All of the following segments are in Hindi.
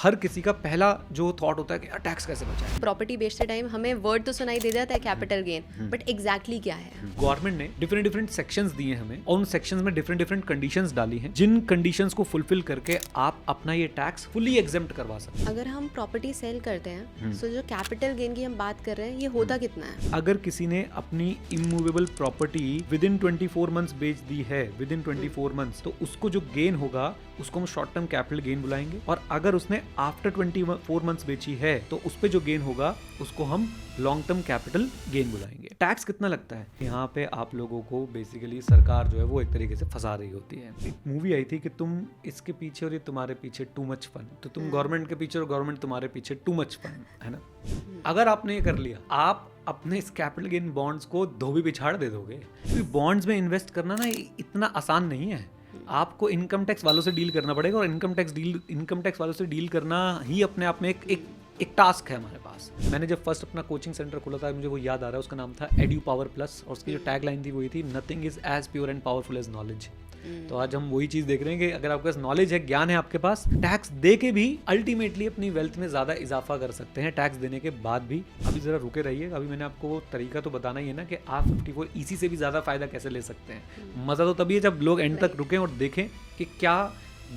हर किसी का पहला जो थॉट होता है कि टैक्स कैसे बचाएं। प्रॉपर्टी बेचते टाइम हमें वर्ड तो सुनाई दे जाता है कैपिटल गेन, बट एग्जैक्टली क्या है? गवर्नमेंट ने डिफरेंट डिफरेंट सेक्शंस दिए हमें और उन सेक्शंस में डिफरेंट डिफरेंट कंडीशंस डाली हैं जिन कंडीशंस को फुलफिल करके आप अपना ये टैक्स फुली एग्जेम्प्ट करवा सकते हैं। अगर हम प्रॉपर्टी सेल करते हैं तो जो कैपिटल गेन की हम बात कर रहे हैं ये होता कितना है? अगर किसी ने अपनी immovable property with in 24 months बेच दी है, विद इन 24 मंथ्स, तो उसको जो गेन होगा उसको हम शॉर्ट टर्म कैपिटल गेन बुलाएंगे। और अगर उसने आफ्टर 24 मंथ्स बेची है तो उस पे जो गेन होगा उसको हम लॉन्ग टर्म कैपिटल गेन बुलाएंगे। टैक्स कितना लगता है यहाँ पे आप लोगों को बेसिकली सरकार जो है वो एक तरीके से फंसा रही होती है। एक मूवी आई थी कि तुम इसके पीछे और ये तुम्हारे पीछे टू मच फन, तो तुम गवर्नमेंट के पीछे और गवर्नमेंट तुम्हारे पीछे टू मच फन, है ना। अगर आपने ये कर लिया, आप अपने इस कैपिटल गेन बॉन्ड्स को धोबी पिछाड़ दे दोगे। क्योंकि बॉन्ड्स में इन्वेस्ट करना ना इतना आसान नहीं है। आपको इनकम टैक्स वालों से डील करना पड़ेगा और इनकम टैक्स वालों से डील करना ही अपने आप में एक टास्क है हमारे पास। मैंने जब फर्स्ट अपना कोचिंग सेंटर खोला था, मुझे वो याद आ रहा है, उसका नाम था एड्यू पावर प्लस, और उसकी जो टैग लाइन थी वही थी, nothing is as pure and powerful as knowledge. तो आज हम वही चीज देख रहे हैं कि अगर आपके पास नॉलेज है, ज्ञान है आपके पास, टैक्स दे के भी अल्टीमेटली अपनी वेल्थ में ज्यादा इजाफा कर सकते हैं टैक्स देने के बाद भी। अभी जरा रुके रहिए, अभी मैंने आपको वो तरीका तो बताना ही है ना कि आप 54 इसी से भी ज्यादा फायदा कैसे ले सकते हैं। मजा तो तभी है जब लोग एंड तक रुकें और देखें कि क्या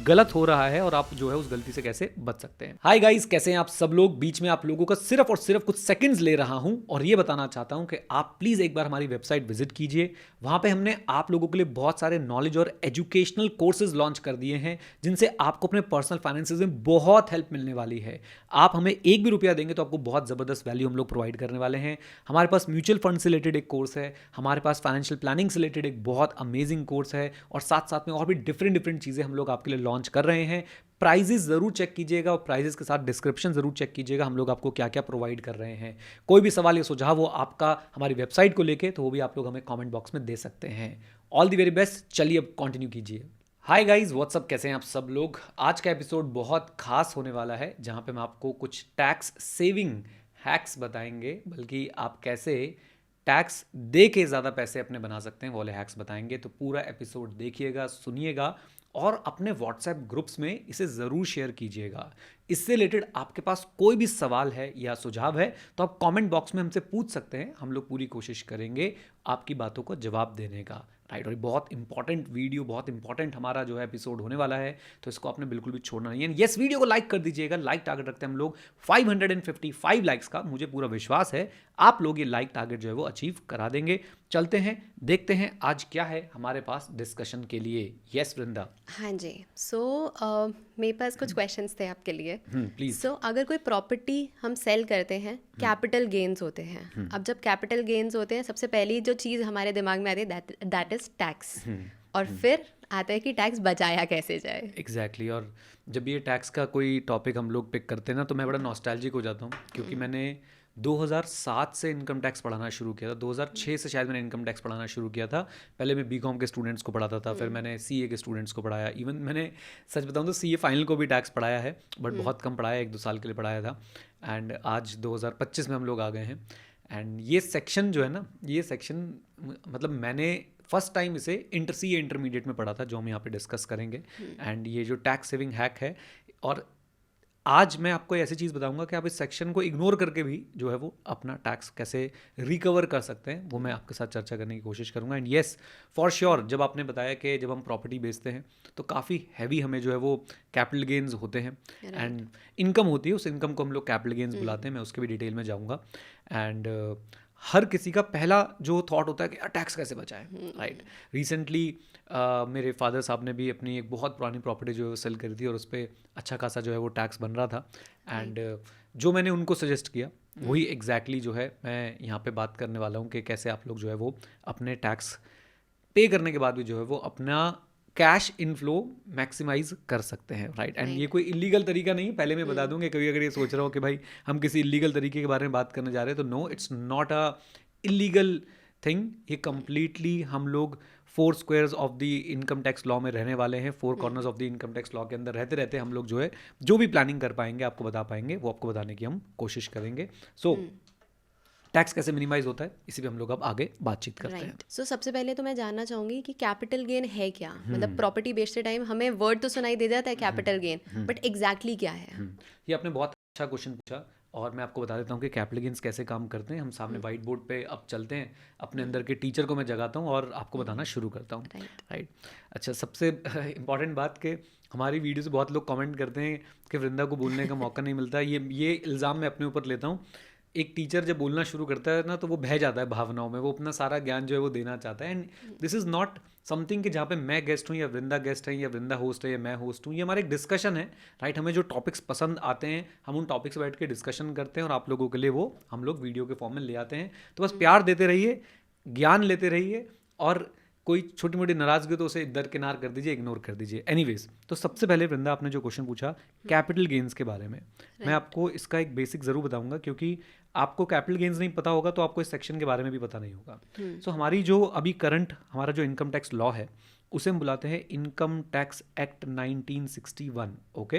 गलत हो रहा है और आप जो है उस गलती से कैसे बच सकते हैं। हाय गाइस, कैसे हैं आप सब लोग। बीच में आप लोगों का सिर्फ और सिर्फ कुछ सेकंड्स ले रहा हूं और ये बताना चाहता हूं कि आप प्लीज एक बार हमारी वेबसाइट विजिट कीजिए। वहां पे हमने आप लोगों के लिए बहुत सारे नॉलेज और एजुकेशनल कोर्सेज लॉन्च कर दिए हैं जिनसे आपको अपने पर्सनल फाइनेंसेस में बहुत हेल्प मिलने वाली है। आप हमें एक भी रुपया देंगे तो आपको बहुत जबरदस्त वैल्यू हम लोग प्रोवाइड करने वाले हैं। हमारे पास म्यूचुअल फंड से रिलेटेड एक कोर्स है, हमारे पास फाइनेंशियल प्लानिंग से रिलेटेड एक बहुत अमेजिंग कोर्स है, और साथ साथ में और भी डिफरेंट चीजें हम लोग आपके लिए लॉन्च कर रहे हैं। प्राइजेस जरूर चेक कीजिएगा और प्राइजेस के साथ डिस्क्रिप्शन जरूर चेक कीजिएगा हम लोग आपको क्या क्या प्रोवाइड कर रहे हैं। कोई भी सवाल या सुझाव हो आपका हमारी वेबसाइट को लेके, तो वो भी आप लोग हमें कमेंट बॉक्स में दे सकते हैं। All the very best. चलिए अब कंटिन्यू कीजिए। हाय गाइस, व्हाट्सअप, कैसे हैं आप सब लोग। आज का एपिसोड बहुत खास होने वाला है जहां पे हम आपको कुछ टैक्स सेविंग हैक्स बताएंगे, बल्कि आप कैसे टैक्स दे के ज़्यादा पैसे अपने बना सकते हैं वो वाले हैक्स बताएंगे। तो पूरा एपिसोड देखिएगा, सुनिएगा और अपने व्हाट्सएप ग्रुप्स में इसे ज़रूर शेयर कीजिएगा। इससे रिलेटेड आपके पास कोई भी सवाल है या सुझाव है तो आप कमेंट बॉक्स में हमसे पूछ सकते हैं। हम लोग पूरी कोशिश करेंगे आपकी बातों को जवाब देने का, राइट। और बहुत इंपॉर्टेंट वीडियो, बहुत इंपॉर्टेंट हमारा जो है एपिसोड होने वाला है, तो इसको आपने बिल्कुल भी छोड़ना नहीं है। यस, वीडियो को लाइक कर दीजिएगा। लाइक टारगेट रखते हैं हम लोग 555 लाइक्स का। मुझे पूरा विश्वास है आप लोग ये लाइक टारगेट जो है वो अचीव करा देंगे। चलते हैं, देखते हैं आज क्या है हमारे पास डिस्कशन के लिए। यस वृंदा। हाँ जी, सो मेरे पास कुछ क्वेश्चंस थे आपके लिए। प्लीज। सो अगर कोई प्रॉपर्टी हम सेल करते हैं, कैपिटल गेन्स होते हैं। अब जब कैपिटल गेन्स होते हैं, सबसे पहली जो चीज़ हमारे दिमाग में आती है दैट इज टैक्स, और फिर आता है कि टैक्स बचाया कैसे जाए। एग्जैक्टली। और जब ये टैक्स का कोई टॉपिक हम लोग पिक करते हैं ना, तो मैं बड़ा नॉस्टैल्जिक हो जाता हूँ, क्योंकि मैंने 2007 से इनकम टैक्स पढ़ाना शुरू किया था। 2006 से शायद मैंने इनकम टैक्स पढ़ाना शुरू किया था। पहले मैं बीकॉम के स्टूडेंट्स को पढ़ाता था, फिर मैंने सीए के स्टूडेंट्स को पढ़ाया। इवन मैंने सच बताऊं तो सीए फाइनल को भी टैक्स पढ़ाया है, बट बहुत कम पढ़ाया, 1-2 साल के लिए पढ़ाया था। एंड आज 2025 में हम लोग आ गए हैं। एंड ये सेक्शन जो है ना, ये सेक्शन मतलब मैंने फर्स्ट टाइम इसे सीए इंटरमीडिएट में पढ़ा था, जो हम यहाँ पे डिस्कस करेंगे। एंड ये जो टैक्स सेविंग हैक है, और आज मैं आपको ऐसी चीज़ बताऊंगा कि आप इस सेक्शन को इग्नोर करके भी जो है वो अपना टैक्स कैसे रिकवर कर सकते हैं, वो मैं आपके साथ चर्चा करने की कोशिश करूंगा। एंड येस, फॉर श्योर, जब आपने बताया कि जब हम प्रॉपर्टी बेचते हैं तो काफ़ी हैवी हमें जो है वो कैपिटल गेन्स होते हैं एंड इनकम होती है, उस इनकम को हम लोग कैपिटल गेन्स बुलाते हैं। मैं उसके भी डिटेल में जाऊँगा। एंड हर किसी का पहला जो थॉट होता है कि टैक्स कैसे बचाएं, राइट। रिसेंटली मेरे फादर साहब ने भी अपनी एक बहुत पुरानी प्रॉपर्टी जो है वो सेल करी थी और उस पर अच्छा खासा जो है वो टैक्स बन रहा था। एंड जो मैंने उनको सजेस्ट किया वही एग्जैक्टली जो है मैं यहाँ पे बात करने वाला हूँ कि कैसे आप लोग जो है वो अपने टैक्स पे करने के बाद भी जो है वो अपना कैश इनफ्लो मैक्सिमाइज कर सकते हैं, राइट। एंड ये कोई इलीगल तरीका नहीं है, पहले मैं बता दूं कि कभी अगर ये सोच रहा हूँ कि भाई हम किसी इलीगल तरीके के बारे में बात करने जा रहे हैं, तो no, it's not a illegal thing. ये कंप्लीटली हम लोग 4 squares of the income tax law में रहने वाले हैं। 4 corners of the income tax law के अंदर रहते रहते हम लोग जो है जो भी प्लानिंग कर पाएंगे, आपको बता पाएंगे, वो आपको बताने की हम कोशिश करेंगे। सो टैक्स कैसे मिनिमाइज होता है, इसी पे हम लोग अब आगे बातचीत करते हैं। राइट। सो सबसे पहले तो मैं जानना चाहूंगी कि कैपिटल गेन है क्या, मतलब प्रॉपर्टी बेचते टाइम हमें वर्ड तो सुनाई दे जाता है कैपिटल गेन, बट एग्जैक्टली क्या है? ये आपने बहुत अच्छा क्वेश्चन पूछा और मैं आपको बता देता हूँ कि कैपिटल गेन्स कैसे काम करते हैं। हम सामने वाइट बोर्ड पे अब चलते हैं, अपने अंदर के टीचर को मैं जगाता हूँ और आपको बताना शुरू करता हूँ। राइट। अच्छा, सबसे इम्पॉर्टेंट बात कि हमारी वीडियो से बहुत लोग कमेंट करते हैं कि वृंदा को बोलने का मौका नहीं मिलता। ये इल्ज़ाम मैं अपने ऊपर लेता हूँ। एक टीचर जब बोलना शुरू करता है ना, तो वो बह जाता है भावनाओं में, वो अपना सारा ज्ञान जो है वो देना चाहता है। And this is not something कि जहाँ पे मैं गेस्ट हूँ या वृंदा गेस्ट है या वृंदा होस्ट है या मैं होस्ट हूँ। ये हमारा एक डिस्कशन है, राइट। हमें जो टॉपिक्स पसंद आते हैं हम उन टॉपिक्स बैठ के डिस्कशन करते हैं और आप लोगों के लिए वो हम लोग वीडियो के फॉर्म में ले आते हैं। तो बस प्यार देते रहिए, ज्ञान लेते रहिए, और कोई छोटी मोटी नाराजगी हो तो उसे दरकिनार कर दीजिए, इग्नोर कर दीजिए। एनीवेज, तो सबसे पहले वृंदा आपने जो क्वेश्चन पूछा कैपिटल गेन्स के बारे में, मैं आपको इसका एक बेसिक ज़रूर बताऊंगा, क्योंकि आपको कैपिटल गेन्स नहीं पता होगा तो आपको इस सेक्शन के बारे में भी पता नहीं होगा। सो हमारी जो अभी करंट हमारा जो इनकम टैक्स लॉ है उसे हम बुलाते हैं income tax act 1961। Okay.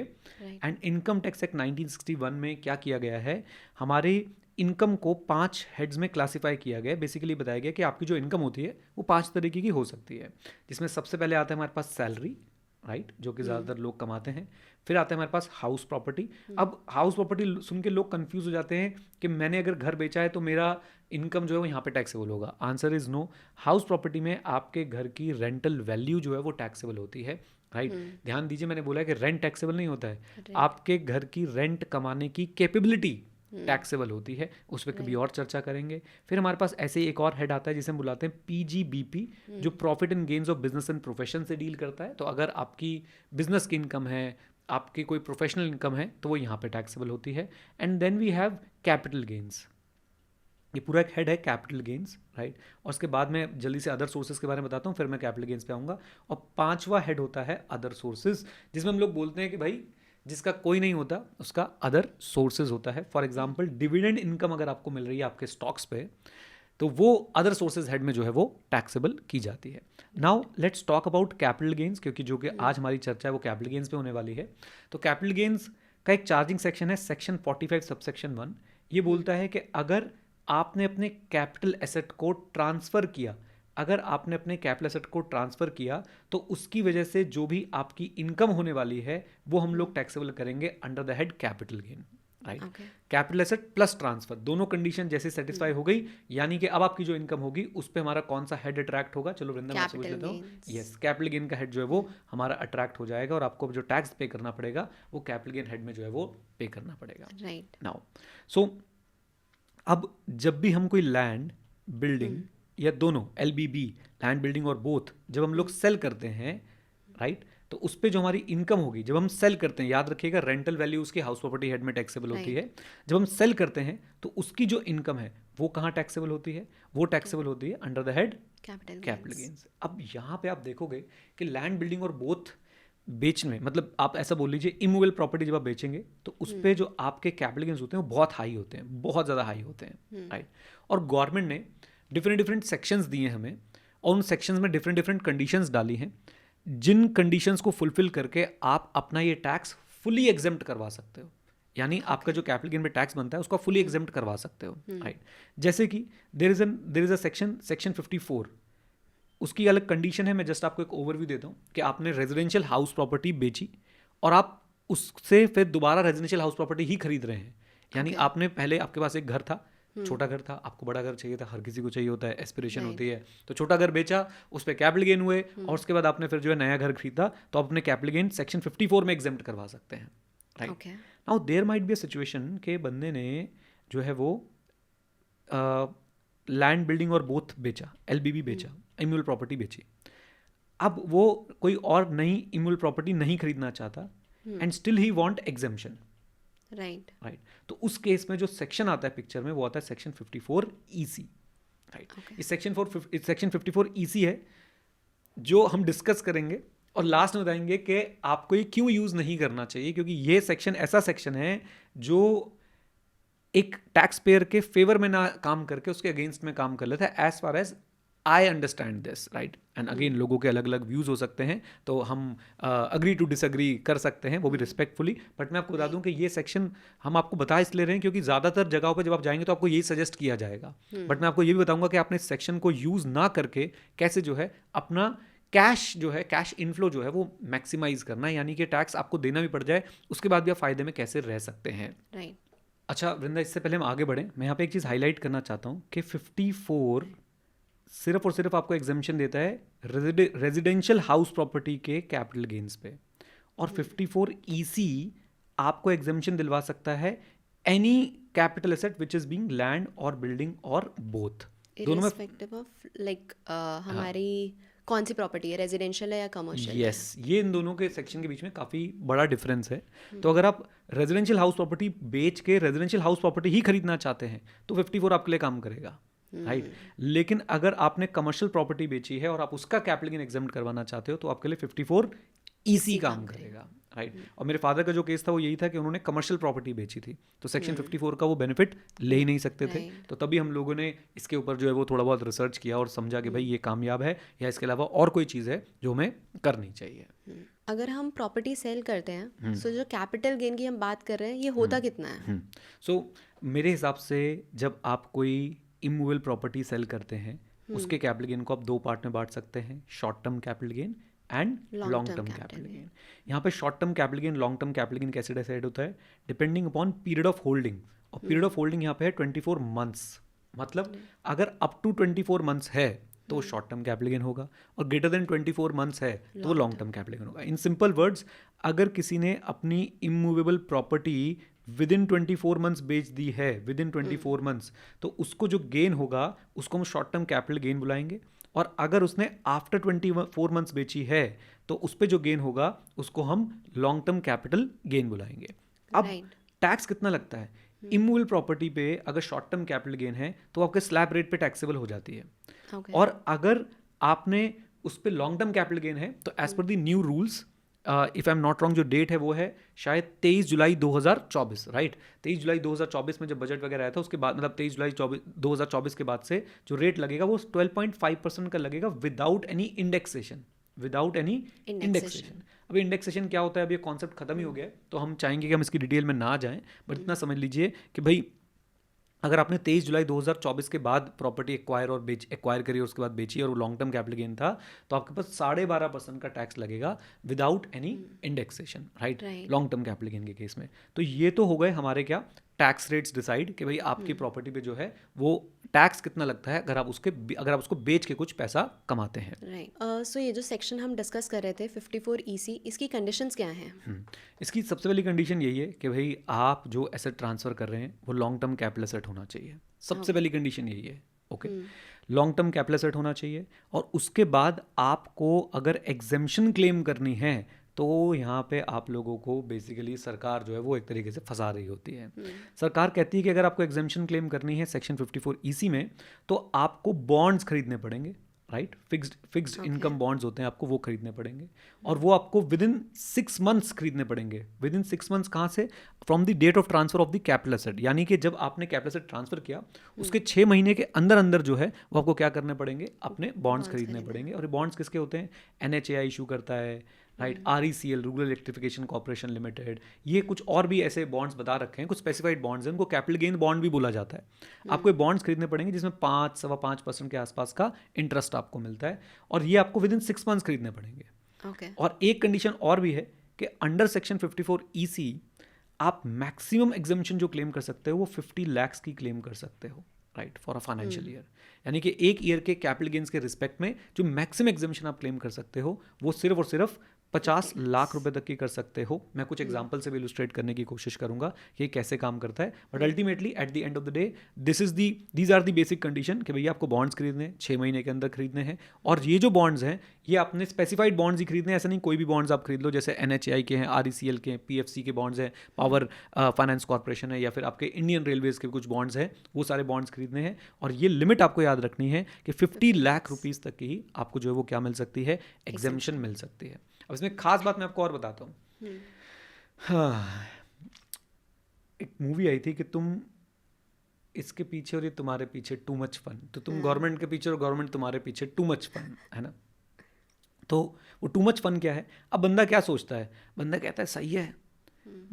And income tax act 1961 में क्या किया गया है, हमारे इनकम को 5 हेड्स में क्लासिफाई किया गया है। बेसिकली बताया गया कि आपकी जो इनकम होती है वो 5 तरीके की हो सकती है, जिसमें सबसे पहले आता है हमारे पास सैलरी, राइट, जो कि ज़्यादातर लोग कमाते हैं। फिर आता है हमारे पास हाउस प्रॉपर्टी। अब हाउस प्रॉपर्टी सुन के लोग कंफ्यूज हो जाते हैं कि मैंने अगर घर बेचा है तो मेरा इनकम जो है वो यहाँ पे टैक्सेबल होगा। Answer is no. House property में आपके घर की रेंटल वैल्यू जो है वो टैक्सेबल होती है, राइट। ध्यान दीजिए, मैंने बोला है कि रेंट टैक्सेबल नहीं होता है, आपके घर की रेंट कमाने की कैपेबिलिटी टैक्सेबल होती है। उस पर कभी और चर्चा करेंगे। फिर हमारे पास ऐसे ही एक और हेड आता है जिसे हम बुलाते हैं पीजीबीपी, जो profit and gains of business and profession से डील करता है। तो अगर आपकी बिजनेस की इनकम है, आपकी कोई प्रोफेशनल इनकम है, तो वो यहाँ पे टैक्सेबल होती है। And then we have capital gains. ये पूरा एक हेड है कैपिटल गेन्स, राइट। और उसके बाद मैं जल्दी से अदर सोर्सेज के बारे में बताता हूँ, फिर मैं कैपिटल गेन्स पे आऊँगा। और 5वां हेड होता है अदर सोर्सेज, जिसमें हम लोग बोलते हैं कि भाई जिसका कोई नहीं होता उसका अदर सोर्सेज होता है। फॉर एग्जांपल डिविडेंड इनकम अगर आपको मिल रही है आपके स्टॉक्स पे, तो वो अदर सोर्सेज हेड में जो है वो टैक्सेबल की जाती है। Now let's talk about capital gains, क्योंकि जो कि आज हमारी चर्चा है वो कैपिटल गेन्स पे होने वाली है। तो कैपिटल गेन्स का एक चार्जिंग सेक्शन है, सेक्शन 45 सबसेक्शन 1। ये बोलता है कि अगर आपने अपने कैपिटल एसेट को ट्रांसफ़र किया, अगर आपने अपने कैपिटल एसेट को ट्रांसफ़र किया तो उसकी वजह से जो भी आपकी इनकम होने वाली है वो हम लोग टैक्सेबल करेंगे under the head capital gain, right. Capital asset plus transfer, दोनों कंडीशन जैसे सेटिस्फाई हो गई, यानी कि अब आपकी जो इनकम होगी उस पर हमारा कौन सा हेड अट्रैक्ट होगा। चलो वृंदा मैं पूछ लेता हूँ। यस, कैपिटल गेन का हेड जो है वो हमारा अट्रैक्ट हो जाएगा और आपको जो टैक्स पे करना पड़ेगा वो कैपिटल गेन हेड में जो है वो पे करना पड़ेगा, राइट। नाउ सो अब जब भी हम कोई लैंड बिल्डिंग या दोनों LBB, लैंड बिल्डिंग और बोथ, जब हम लोग सेल करते हैं, राइट, तो उस पर जो हमारी इनकम होगी जब हम सेल करते हैं, याद रखिएगा रेंटल वैल्यू उसकी हाउस प्रॉपर्टी हेड में टैक्सेबल होती है। जब हम सेल करते हैं तो उसकी जो इनकम है वो कहाँ टैक्सेबल होती है, वो टैक्सेबल होती है under the head capital gains. अब यहाँ पे आप देखोगे कि लैंड बिल्डिंग और बोथ बेचने में, मतलब आप ऐसा बोल लीजिए इमूवेबल प्रॉपर्टी जब आप बेचेंगे तो उस पर जो आपके कैपिटल गेन्स होते हैं वो बहुत हाई होते हैं, बहुत ज़्यादा हाई होते हैं, राइट। और गवर्नमेंट ने डिफरेंट सेक्शंस दिए हमें और उन सेक्शंस में डिफरेंट कंडीशंस डाली हैं, जिन कंडीशंस को फुलफिल करके आप अपना ये टैक्स फुली एग्जेम्प्ट करवा सकते हो, यानी आपका जो कैपिटल गेन में टैक्स बनता है उसको फुली एग्जेम्प्ट करवा सकते हो, राइट। जैसे कि देयर इज अ सेक्शन 54, उसकी अलग कंडीशन है। मैं जस्ट आपको एक ओवरव्यू देता हूँ कि आपने रेजिडेंशियल हाउस प्रॉपर्टी बेची और आप उससे फिर दोबारा रेजिडेंशियल हाउस प्रॉपर्टी ही खरीद रहे हैं, यानी आपने पहले आपके पास एक घर था, छोटा घर था, आपको बड़ा घर चाहिए था, हर किसी को चाहिए होता है, एस्पिरेशन होती है, तो छोटा घर बेचा, उस पर कैपिटल गेन हुए और उसके बाद आपने फिर जो है नया घर खरीदा, तो आप अपने कैपिटल गेन सेक्शन 54 में एग्जेम्प्ट करवा सकते हैं, right. Now there might be a situation के बंदे ने जो है वो लैंड बिल्डिंग और बोथ बेचा, LBB बेचा, इमूवेबल प्रॉपर्टी बेची। अब वो कोई और नई इमूवेबल प्रॉपर्टी नहीं खरीदना चाहता and still he want exemption, right. तो उस केस में जो सेक्शन आता है पिक्चर में वो आता है सेक्शन 54 EC, राइट। इस सेक्शन 54 EC है जो हम डिस्कस करेंगे और लास्ट में बताएंगे कि आपको ये क्यों यूज नहीं करना चाहिए, क्योंकि ये सेक्शन ऐसा सेक्शन है जो एक टैक्स पेयर के फेवर में ना काम करके उसके अगेंस्ट में काम कर लेता है as far as I understand this, right. And again लोगों के अलग अलग व्यूज़ हो सकते हैं, तो हम अग्री टू डिसअग्री कर सकते हैं, वो भी रिस्पेक्टफुली। बट मैं आपको बता दूं कि ये सेक्शन हम आपको बता इसलिए रहे हैं क्योंकि ज़्यादातर जगहों पे जब आप जाएंगे तो आपको यही सजेस्ट किया जाएगा। बट मैं आपको ये भी बताऊंगा कि आपने इस सेक्शन को यूज़ ना करके कैसे जो है अपना कैश जो है, कैश इनफ्लो जो है वो मैक्सिमाइज करना है, यानी कि टैक्स आपको देना भी पड़ जाए उसके बाद भी आप फायदे में कैसे रह सकते हैं। राइट। अच्छा वृंदा, इससे पहले हम आगे बढ़ें, मैं यहाँ पे एक चीज़ हाईलाइट करना चाहता हूँ कि 54 सिर्फ और सिर्फ आपको एग्जेम्पशन देता है रेजिडेंशियल हाउस प्रॉपर्टी के कैपिटल गेन्स पे, और 54 ईसी आपको एग्जेम्पशन दिलवा सकता है any capital asset which is being land और बिल्डिंग और बोथ। दोनों में इररिस्पेक्टिव ऑफ लाइक हमारी कौन सी प्रॉपर्टी है, रेजिडेंशियल है या कमर्शियल यस, ये इन दोनों के सेक्शन के बीच में काफ़ी बड़ा डिफरेंस है। तो अगर आप रेजिडेंशियल हाउस प्रॉपर्टी बेच के रेजिडेंशियल हाउस प्रॉपर्टी ही खरीदना चाहते हैं तो 54 आपके लिए काम करेगा, राइट। लेकिन अगर आपने कमर्शियल प्रॉपर्टी बेची है और आप उसका कैपिटल गेन एग्जेम्प्ट करवाना चाहते हो तो आपके लिए 54 ईसी काम करेगा, राइट। और मेरे फादर का जो केस था वो यही था कि उन्होंने कमर्शियल प्रॉपर्टी बेची थी, तो सेक्शन 54 का वो बेनिफिट ले ही नहीं सकते थे। तो तभी हम लोगों ने इसके ऊपर जो है वो थोड़ा बहुत रिसर्च किया और समझा कि भाई ये कामयाब है या इसके अलावा और कोई चीज़ है जो हमें करनी चाहिए। अगर हम प्रॉपर्टी सेल करते हैं सो जो कैपिटल गेन की हम बात कर रहे हैं ये होता कितना है? सो मेरे हिसाब से जब आप कोई इमूवेबल प्रॉपर्टी सेल करते हैं उसके कैपिटल गेन को आप दो पार्ट में बांट सकते हैं, short term capital gain and long term capital gain. यहाँ पे short term capital gain, long term capital gain कैसे डिसाइड होता है? Depending upon period of holding, और पीरियड ऑफ होल्डिंग यहाँ पे है 24 मंथ्स। मतलब अगर अप टू 24 मंथ्स है तो शॉर्ट टर्म कैपिटल गेन होगा, और ग्रेटर देन 24 मंथ्स है तो लॉन्ग टर्म कैपिटल गेन होगा। इन सिंपल वर्ड्स, अगर किसी ने अपनी immovable property with in 24 months बेच दी है, विद इन 24 मंथ्स, तो उसको जो गेन होगा उसको हम शॉर्ट टर्म कैपिटल गेन बुलाएंगे। और अगर उसने आफ्टर 24 मंथ्स बेची है तो उस पर जो गेन होगा उसको हम लॉन्ग टर्म कैपिटल गेन बुलाएंगे। अब टैक्स कितना लगता है? इमूवेबल प्रॉपर्टी पे अगर शॉर्ट टर्म कैपिटल गेन है तो आपके स्लैब रेट पे टैक्सेबल हो जाती है। और अगर आपने उस पर लॉन्ग टर्म कैपिटल गेन है तो as per the new rules, if I am not wrong, जो डेट है वो है शायद 23 जुलाई 2024, राइट। 23 जुलाई 2024 में जब बजट वगैरह आया था उसके बाद, मतलब 23 जुलाई 2024 के बाद से जो रेट लगेगा वो 12.5% का लगेगा without any indexation, without any indexation. अभी इंडेक्सेशन क्या होता है, अभी ये कॉन्सेप्ट खत्म ही हो गया है, तो हम चाहेंगे कि हम इसकी डिटेल में ना जाएं, बट इतना समझ लीजिए कि भाई अगर आपने 23 जुलाई 2024 के बाद प्रॉपर्टी एक्वायर करी और उसके बाद बेची और वो लॉन्ग टर्म कैपिटल गेन था, तो आपके पास 12.5% का टैक्स लगेगा without any indexation, right, long term capital gain के केस में। तो ये तो हो गए हमारे क्या टैक्स रेट्स डिसाइड कि भाई आपकी प्रॉपर्टी पे जो है वो टैक्स कितना लगता है अगर आप उसको बेच के कुछ पैसा कमाते हैं, राइट। सो ये जो सेक्शन हम डिस्कस कर रहे थे 54 ईसी, इसकी कंडीशंस क्या हैं? इसकी सबसे पहली कंडीशन यही है कि भाई आप जो एसेट ट्रांसफर कर रहे हैं वो लॉन्ग टर्म कैपिटल एसेट होना चाहिए। सबसे पहली कंडीशन यही है, okay. Long term capital asset होना चाहिए, और उसके बाद आपको अगर एग्जेम्पशन क्लेम करनी है तो यहाँ पे आप लोगों को बेसिकली सरकार जो है वो एक तरीके से फंसा रही होती है। सरकार कहती है कि अगर आपको एग्जेम्पशन क्लेम करनी है सेक्शन 54 ईसी में तो आपको बॉन्ड्स खरीदने पड़ेंगे, राइट। फिक्स्ड इनकम बॉन्ड्स होते हैं, आपको वो खरीदने पड़ेंगे, और वो आपको विद इन 6 मंथ्स खरीदने पड़ेंगे। विद इन 6 मंथ्स कहाँ से? From the date of transfer of the capital asset, यानी कि जब आपने कैपिटल एसेट ट्रांसफर किया उसके 6 महीने के अंदर अंदर जो है वो आपको क्या करने पड़ेंगे? अपने बॉन्ड्स खरीदने पड़ेंगे। और ये बॉन्ड्स किसके होते हैं? NHAI इशू करता है, right. RECL, rural electrification corporation limited, ये कुछ और भी ऐसे बॉन्ड्स बता रखे हैं, कुछ स्पेसिफाइड बॉन्ड्स हैं, उनको कैपिटल गेन बॉन्ड भी बोला जाता है। आपको ये बॉन्ड्स खरीदने पड़ेंगे जिसमें 5-5.25% के आसपास का इंटरेस्ट आपको मिलता है, और ये आपको विद इन 6 मंथ्स खरीदने पड़ेंगे। और एक कंडीशन और भी है कि अंडर सेक्शन 54 EC आप मैक्सिमम एग्जेम्पशन जो क्लेम कर सकते हो वो 50 लाख की क्लेम कर सकते हो, right, for a financial year. यानी कि एक ईयर के कैपिटल गेन्स के रिस्पेक्ट में जो मैक्सिमम एग्जेम्पशन आप क्लेम कर सकते हो वो सिर्फ और सिर्फ 50 लाख रुपए तक की कर सकते हो। मैं कुछ एग्जांपल से भी इलुस्ट्रेट करने की कोशिश करूंगा कि ये कैसे काम करता है, but ultimately at the end of the day these are the basic condition कि भैया आपको बॉन्ड्स खरीदने 6 महीने के अंदर खरीदने हैं, और ये जो बॉन्ड्स हैं ये आपने स्पेसिफाइड बॉन्ड्स ही खरीदने, ऐसा नहीं कोई भी बॉन्ड्स आप खरीद लो, जैसे NHAI के हैं, RECL के हैं, PFC के बॉन्ड्स हैं, पावर फाइनेंस कॉर्पोरेशन है, या फिर आपके इंडियन रेलवेज के कुछ बॉन्ड्स हैं, वो सारे बॉन्ड्स खरीदने हैं। और ये लिमिट आपको याद रखनी है कि 50 लाख रुपीज़ तक की ही आपको जो है वो क्या मिल सकती है? एग्जेम्पशन मिल सकती है। अब इसमें खास बात मैं आपको और बताता हूँ। हाँ, एक मूवी आई थी कि तुम इसके पीछे और ये तुम्हारे पीछे टू मच फन, तो तुम गवर्नमेंट के पीछे और गवर्नमेंट तुम्हारे पीछे टू मच फन, है ना। तो वो टू मच फन क्या है? अब बंदा क्या सोचता है? बंदा कहता है सही है,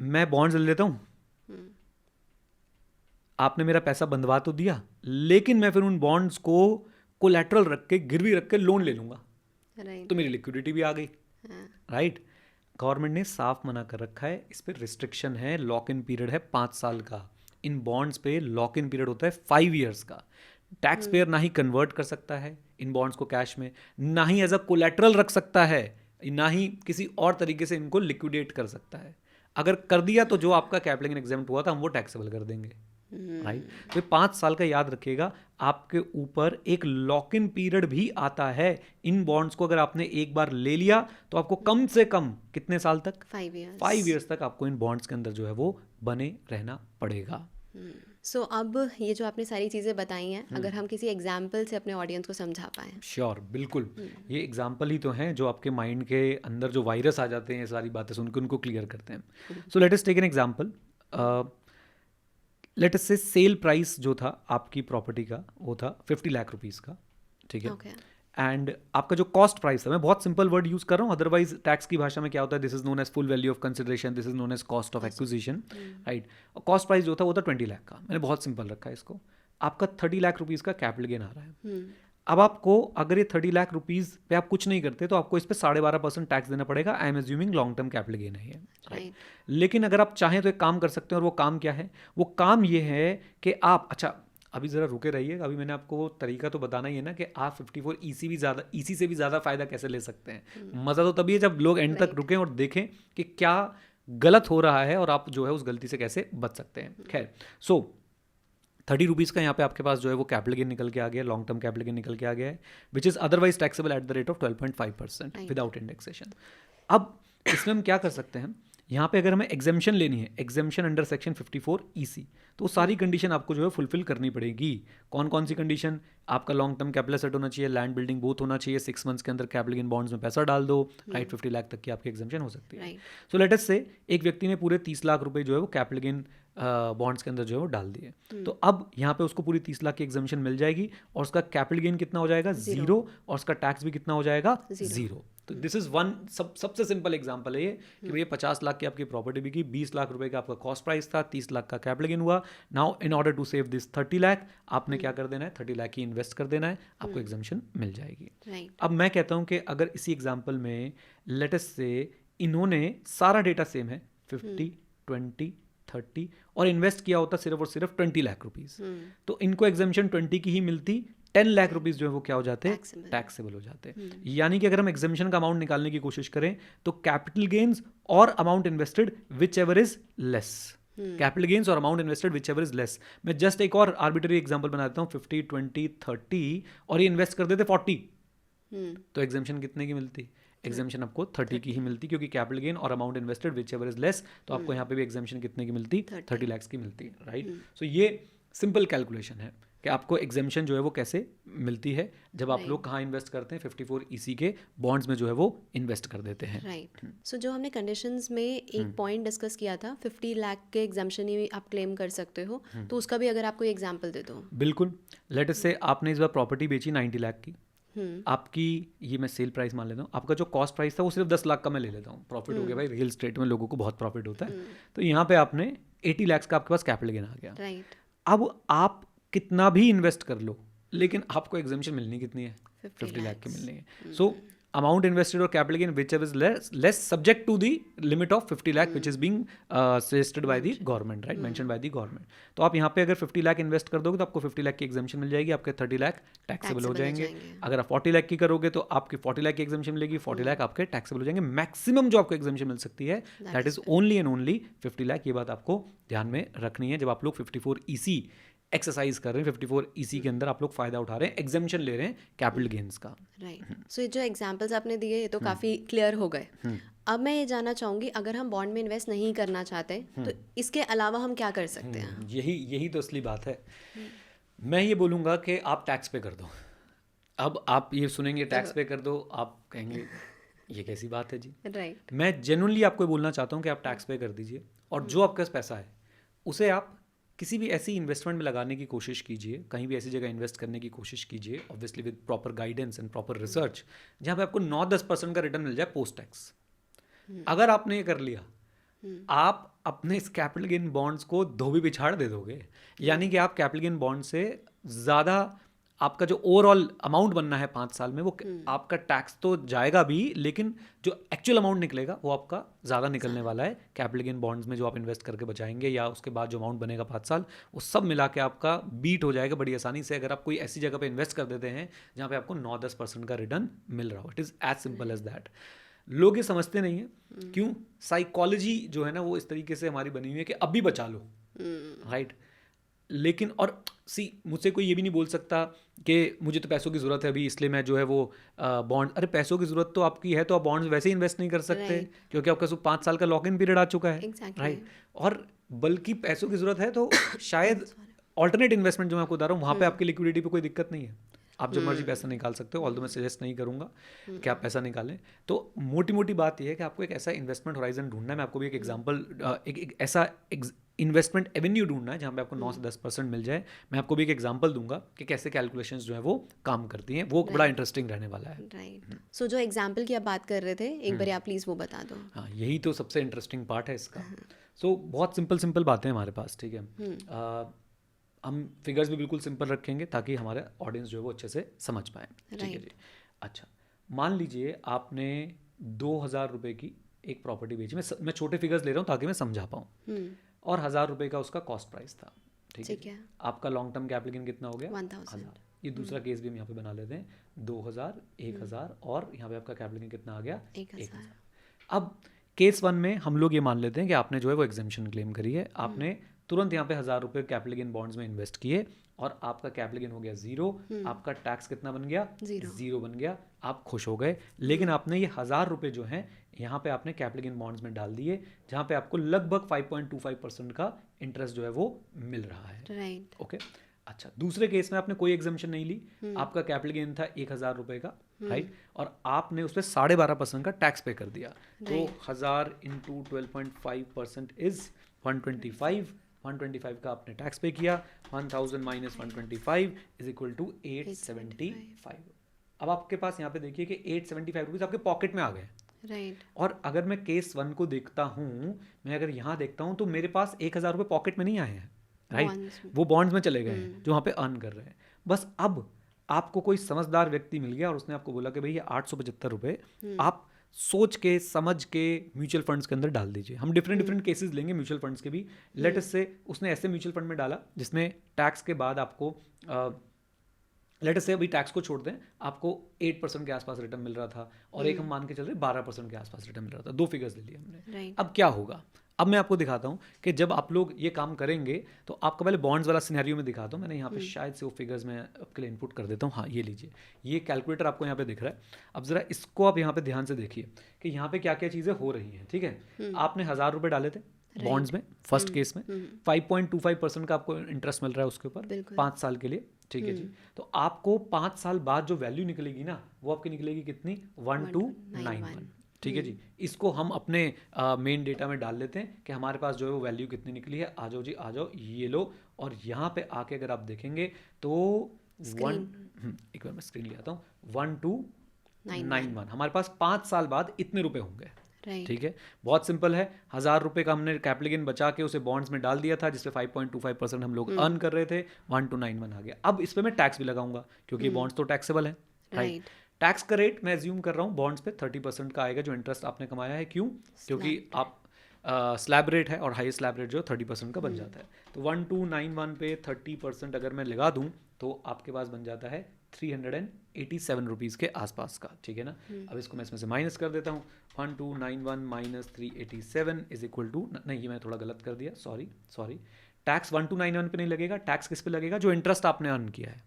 मैं बॉन्ड्स ले लेता हूँ, आपने मेरा पैसा बंधवा तो दिया, लेकिन मैं फिर उन बॉन्ड्स को कोलैटरल रख के, गिरवी रख के लोन ले लूंगा, राइट। तो मेरी लिक्विडिटी भी आ गई, राइट। गवर्नमेंट ने साफ मना कर रखा है, इस पर रिस्ट्रिक्शन है, लॉक इन पीरियड है 5 साल का। इन बॉन्ड्स पे लॉक इन पीरियड होता है 5 ईयर्स का। टैक्स पेयर ना ही कन्वर्ट कर सकता है इन बॉन्ड्स को कैश में, ना ही एज अ कोलैटरल रख सकता है, ना ही किसी और तरीके से इनको लिक्विडेट कर सकता है। अगर कर दिया तो जो आपका कैपिटल गेन एग्जेम्प्ट हुआ था हम वो टैक्सेबल कर देंगे, राइट। तो 5 साल का याद रखिएगा, आपके ऊपर एक लॉक इन पीरियड भी आता है। इन बॉन्ड्स को अगर आपने एक बार ले लिया तो आपको कम से कम कितने साल तक? 5 ईयर्स तक आपको इन बॉन्ड्स के अंदर जो है वो बने रहना पड़ेगा। सो अब ये जो आपने सारी चीज़ें बताई हैं, अगर हम किसी एग्जाम्पल से अपने ऑडियंस को समझा पाएँ। श्योर, बिल्कुल। ये एग्जाम्पल ही तो हैं जो आपके माइंड के अंदर जो वायरस आ जाते हैं, सारी बातें सुन के उनको क्लियर करते हैं। So let us take an example. Let us say sale price जो था आपकी प्रॉपर्टी का वो था 50 लाख रुपीज़ का, ठीक है। ओके। एंड आपका जो कॉस्ट प्राइस था, मैं बहुत सिंपल वर्ड यूज़ कर रहा हूँ, अदरवाइज टैक्स की भाषा में क्या होता है, this is known as full value of consideration, this is known as cost of acquisition, right. और कॉस्ट प्राइस जो था वो था 20 लाख का, मैंने बहुत सिंपल रखा है इसको। आपका 30 लाख रुपीज़ का कैपिटल गेन आ रहा है। अब आपको अगर ये 30 लाख रुपीज़ पे आप कुछ नहीं करते तो आपको इस पे 12.5% टैक्स देना पड़ेगा। I am assuming long term capital gain है ये, राइट। लेकिन अगर आप चाहें तो एक काम कर सकते हैं, और वो काम क्या है? वो काम ये है कि आप, अच्छा अभी ज़रा रुके रहिए, अभी मैंने आपको वो तरीका तो बताना ही है ना कि आप 54 ईसी से भी ज़्यादा फ़ायदा कैसे ले सकते हैं। मज़ा तो तभी है जब लोग एंड तक रुकें और देखें कि क्या गलत हो रहा है और आप जो है उस गलती से कैसे बच सकते हैं। खैर, सो 30 रुपीज़ का यहाँ पे आपके पास जो है वो कैपिटल गेन निकल के आ गया, लॉन्ग टर्म कैपिटल गेन निकल के आ गया है, which is otherwise taxable at the rate of 12.5% without indexation. अब इसमें हम क्या कर सकते हैं, यहाँ पे अगर हमें एग्जेम्पशन लेनी है, एग्जेम्पशन अंडर सेक्शन 54 EC, तो सारी कंडीशन आपको जो है फुलफिल करनी पड़ेगी। कौन कौन सी कंडीशन? आपका लॉन्ग टर्म कैपिटल सेट होना चाहिए, लैंड बिल्डिंग बोथ होना चाहिए, 6 मंथ्स के अंदर कैपिटल गेन बॉन्ड्स में पैसा डाल दो, राइट। 50 लाख तक की आपकी एग्जेम्पशन हो सकती है। सो लेट अस से एक व्यक्ति ने पूरे 30 लाख रुपए जो है वो कैपिटल गेन बॉन्ड्स के अंदर जो है वो डाल दिए, तो अब यहाँ पे उसको पूरी 30 लाख की एग्जेम्पशन मिल जाएगी और उसका कैपिटल गेन कितना हो जाएगा? 0, और उसका टैक्स भी कितना हो जाएगा? 0। तो दिस इज वन सबसे सिंपल एग्जांपल है ये कि भैया 50 लाख की आपकी प्रॉपर्टी बिकी, 20 लाख रुपए का आपका कॉस्ट प्राइस था, 30 लाख का कैपिटल गेन हुआ। Now in order to save this 30 lakh आपने क्या कर देना है? 30 लाख की इन्वेस्ट कर देना है, आपको एग्जेम्पशन मिल जाएगी। अब मैं कहता हूँ कि अगर इसी एग्जाम्पल में लेट अस से इन्होंने सारा डेटा सेम है, 50, 20, 30 और इन्वेस्ट किया होता सिर्फ और सिर्फ 20 लाख रुपीज़, तो इनको एग्जेम्पशन 20 की ही मिलती, 10 लाख रुपीज़ जो है वो क्या हो जाते हैं? टैक्सेबल हो जाते हैं। यानी कि अगर हम एग्जेम्पशन का अमाउंट निकालने की कोशिश करें तो capital gains or amount invested whichever is less, capital gains or amount invested whichever is less. मैं जस्ट एक और आर्बिट्री एग्जांपल बना देता हूँ, 50, 20, 30 और ये इन्वेस्ट कर देते 40, तो एग्जेम्पन कितने की मिलती? एग्जेम्पशन आपको 30 की ही मिलती, क्योंकि कैपिटल गेन और amount invested whichever is less, तो आपको यहाँ पे भी एग्जेम्पशन कितने की मिलती? 30 लाख की मिलती, राइट। सो ये सिंपल कैलकुलेशन है कि आपको एग्जेम्पशन जो है वो कैसे मिलती है जब आप लोग कहाँ इन्वेस्ट करते हैं, 54 EC के बॉन्ड्स में जो है वो इन्वेस्ट कर देते हैं, राइट। सो जो हमने कंडीशंस में एक पॉइंट डिस्कस किया था, 50 लाख के एग्जेम्पशन ही आप क्लेम कर सकते हो, तो उसका भी अगर आपको एग्जांपल दे दो। बिल्कुल। लेट अस से आपने इस बार प्रॉपर्टी बेची 90 लाख की, आपकी ये मैं सेल प्राइस मान लेता हूँ, आपका जो कॉस्ट प्राइस था वो सिर्फ 10 लाख का मैं ले लेता हूँ, प्रॉफिट हो गया भाई, रियल स्टेट में लोगों को बहुत प्रॉफिट होता है। तो यहाँ पे आपने 80 लाख का आपके पास कैपिटल गेन आ गया, राइट। अब आप कितना भी इन्वेस्ट कर लो लेकिन आपको एग्जेम्पशन मिलनी कितनी है? 50 लाख की मिलनी है। सो अमाउंट इन्वेस्टेड और capital gain whichever is less subject to the limit of 50 lakh which is being suggested by the government, right, mention by the government. तो आप यहाँ पे अगर 50 लाख इन्वेस्ट कर दोगे तो आपको 50 लाख की एग्जेम्पशन मिल जाएगी, आपके 30 लाख टैक्सेबल हो जाएंगे। अगर आप 40 लाख की करोगे तो आपकी 40 लाख की एग्जेम्पशन मिलेगी, 40 लाख आपके टैक्सेबल हो जाएंगे। मैक्सिमम जो आपको एग्जेम्पशन मिल सकती है that is only and only 50 lakh. ये बात आपको ध्यान में रखनी है जब आप लोग 54 EC एक्सरसाइज कर रहे हैं, 54 EC के अंदर आप लोग फायदा उठा रहे हैं, एग्जेम्पशन ले रहे हैं कैपिटल गेन्स का, राइट। सो ये जो एग्जांपल्स आपने दिए ये तो काफ़ी क्लियर हो गए। अब मैं ये जानना चाहूँगी, अगर हम बॉन्ड में इन्वेस्ट नहीं करना चाहते तो इसके अलावा हम क्या कर सकते हैं? यही तो असली बात है। मैं ये बोलूँगा कि आप टैक्स पे कर दो। अब आप ये सुनेंगे टैक्स पे कर दो, आप कहेंगे ये कैसी बात है जी, राइट। मैं जेन्युइनली आपको बोलना चाहता हूँ कि आप टैक्स पे कर दीजिए और जो आपके पास पैसा है उसे आप किसी भी ऐसी इन्वेस्टमेंट में लगाने की कोशिश कीजिए, कहीं भी ऐसी जगह इन्वेस्ट करने की कोशिश कीजिए, obviously with proper guidance and proper research, जहाँ पे आपको 9-10% का रिटर्न मिल जाए पोस्ट टैक्स। अगर आपने ये कर लिया, आप अपने इस कैपिटल गेन बॉन्ड्स को धोबी पिछाड़ दे दोगे, यानी कि आप कैपिटल गेन बॉन्ड से ज़्यादा आपका जो ओवरऑल अमाउंट बनना है 5 साल में, वो आपका टैक्स तो जाएगा भी, लेकिन जो एक्चुअल अमाउंट निकलेगा वो आपका ज़्यादा निकलने वाला है। कैपिटल गेन बॉन्ड्स में जो आप इन्वेस्ट करके बचाएंगे या उसके बाद जो अमाउंट बनेगा 5 साल, वो सब मिला के आपका बीट हो जाएगा बड़ी आसानी से, अगर आप कोई ऐसी जगह पे इन्वेस्ट कर देते हैं जहाँ पे आपको 9-10% का रिटर्न मिल रहा हो। It is as simple as that. लोग ये समझते नहीं है क्यों, साइकोलॉजी जो है ना वो इस तरीके से हमारी बनी हुई है कि अभी बचा लो, राइट। लेकिन और मुझसे कोई ये भी नहीं बोल सकता कि मुझे तो पैसों की ज़रूरत है अभी, इसलिए मैं जो है वो बॉन्ड, अरे पैसों की ज़रूरत तो आपकी है तो आप बॉन्ड्स वैसे ही इन्वेस्ट नहीं कर सकते, क्योंकि आपका 5 साल का लॉक इन पीरियड आ चुका है, राइट। और बल्कि पैसों की ज़रूरत है तो शायद ऑल्टरनेट इन्वेस्टमेंट जो मैं आपको बता रहा हूँ, वहाँ पे आपकी लिक्विडिटी पे कोई दिक्कत नहीं है, आप जब मर्जी पैसा निकाल सकते हो। ऑल्दो मैं सजेस्ट नहीं करूँगा कि आप पैसा निकालें। तो मोटी मोटी बात यह है कि आपको एक ऐसा इन्वेस्टमेंट होराइजन ढूंढना है। मैं आपको भी एक एग्जांपल, एक ऐसा इन्वेस्टमेंट एवेन्यू ढूंढना है जहाँ पे आपको 9 से 10% मिल जाए। मैं आपको भी एक एग्जांपल दूंगा कि कैसे कैलकुलेशंस जो है वो काम करती हैं, वो बड़ा इंटरेस्टिंग रहने वाला है। राइट। सो जो एग्जांपल की आप बात कर रहे थे, एक बार आप प्लीज़ वो बता दो। हाँ, यही तो सबसे इंटरेस्टिंग पार्ट है इसका। सो बहुत सिंपल बातें हैं हमारे पास, ठीक है। हम फिगर्स भी बिल्कुल सिंपल रखेंगे ताकि हमारे ऑडियंस जो है वो अच्छे से समझ पाए, ठीक है जी। अच्छा, मान लीजिए आपने 2,000 रुपये की एक प्रॉपर्टी बेची, मैं छोटे फिगर्स ले रहा हूँ ताकि मैं समझा पाऊँ, और 1,000 रुपये का उसका कॉस्ट प्राइस था, ठीक है। आपका लॉन्ग टर्म कैपिटल गेन कितना हो गया? 1,000। ये दूसरा केस भी हम यहाँ पे बना लेते हैं, 2,000, 1,000 और यहाँ पे आपका कैपिटल गेन कितना आ गया? 1,000। अब केस 1 में हम लोग ये मान लेते हैं कि आपने जो है वो एग्जेम्पशन क्लेम करी है, आपने तुरंत यहाँ पे 1,000 रुपये कैपिटल गेन बॉन्ड्स में इन्वेस्ट किए और आपका कैपिटल गेन हो गया 0, आपका टैक्स कितना बन गया? 0 बन गया, आप खुश हो गए। लेकिन आपने ये 1,000 रुपये जो हैं यहाँ पे आपने कैपिटल गेन बॉन्ड्स में डाल दिए, जहाँ पे आपको लगभग 5.25% का इंटरेस्ट जो है वो मिल रहा है, राइट। ओके। अच्छा, दूसरे केस में आपने कोई एग्जम्पशन नहीं ली, आपका कैपिटल गेन था 1,000 रुपये का, राइट, और आपने उस पर 12.5% का टैक्स पे कर दिया। तो 1,000 इंटू 12.5% इज 125, 125 का आपने टैक्स पे किया, 1,000 माइनस 125 इज इक्वल टू 875। अब आपके पास यहाँ पे देखिए कि 875 रुपीज़ आपके पॉकेट में आ गए, राइट। और अगर मैं केस 1 को देखता हूँ, मैं अगर यहाँ देखता हूँ तो मेरे पास 1,000 रुपये पॉकेट में नहीं आए हैं, राइट, वो बॉन्ड्स में चले गए हैं जो वहाँ पे अर्न कर रहे हैं। बस अब आपको कोई समझदार व्यक्ति मिल गया और उसने आपको बोला कि भाई ये 875 रुपये आप सोच के समझ के म्यूचुअल फंड्स के अंदर डाल दीजिए। हम डिफरेंट केसेस लेंगे म्यूचुअल फंड्स के भी। लेट अस से उसने ऐसे म्यूचुअल फंड में डाला जिसमें टैक्स के बाद आपको लेट अस से अभी टैक्स को छोड़ दें, आपको 8% के आसपास रिटर्न मिल रहा था, और एक हम मान के चल रहे 12% के आसपास रिटर्न मिल रहा था। 2 फिगर्स ले लिए हमने। अब क्या होगा, अब मैं आपको दिखाता हूँ कि जब आप लोग ये काम करेंगे तो आपको पहले बॉन्ड्स वाला सिनेरियो में दिखाता हूँ। मैंने यहाँ पे शायद से वो फिगर्स में आपके लिए इनपुट कर देता हूँ। हाँ, ये लीजिए, ये कैलकुलेटर आपको यहाँ पे दिख रहा है। अब ज़रा इसको आप यहाँ पे ध्यान से देखिए कि यहाँ पे क्या क्या चीज़ें हो रही हैं, ठीक है। आपने 1,000 रुपये डाले थे बॉन्ड्स में, फर्स्ट केस में 5.25% का आपको इंटरेस्ट मिल रहा है उसके ऊपर 5 साल के लिए, ठीक है जी। तो आपको 5 साल बाद जो वैल्यू निकलेगी ना, वो आपकी निकलेगी कितनी? 1291, ठीक है जी। इसको हम अपने मेन डेटा में डाल लेते हैं कि हमारे पास जो है वो वैल्यू कितनी निकली है। आ जाओ जी, आ जाओ, ये लो, और यहाँ पे आके अगर आप देखेंगे तो एक बार मैं स्क्रीन ले आता हूँ, 1291 हमारे पास 5 साल बाद इतने रुपए होंगे, ठीक है। बहुत सिंपल है, 1,000 रुपये का हमने कैपिटल गेन बचा के उसे बॉन्ड्स में डाल दिया था जिसपे 5.25% हम लोग अर्न कर रहे थे, 1291 आ गया। अब इस पे मैं टैक्स भी लगाऊंगा क्योंकि बॉन्ड्स तो टैक्सेबल है, राइट। टैक्स का रेट मैं एज्यूम कर रहा हूँ बॉन्ड्स पे 30% का आएगा जो इंटरेस्ट आपने कमाया है। क्यों? क्योंकि आप स्लैब रेट है और हाईएस्ट स्लैब रेट जो 30% का बन जाता है। तो 1291 पे 30% अगर मैं लगा दूँ तो आपके पास बन जाता है 387 रुपीज़ के आसपास का, ठीक है ना। अब इसको मैं इसमें से माइनस कर देता हूँ, 1291 माइनस 387 इज इक्वल टू, नहीं ये मैं थोड़ा गलत कर दिया, सॉरी। टैक्स 1291 पे नहीं लगेगा, टैक्स किस पे लगेगा? जो इंटरेस्ट आपने अर्न किया है,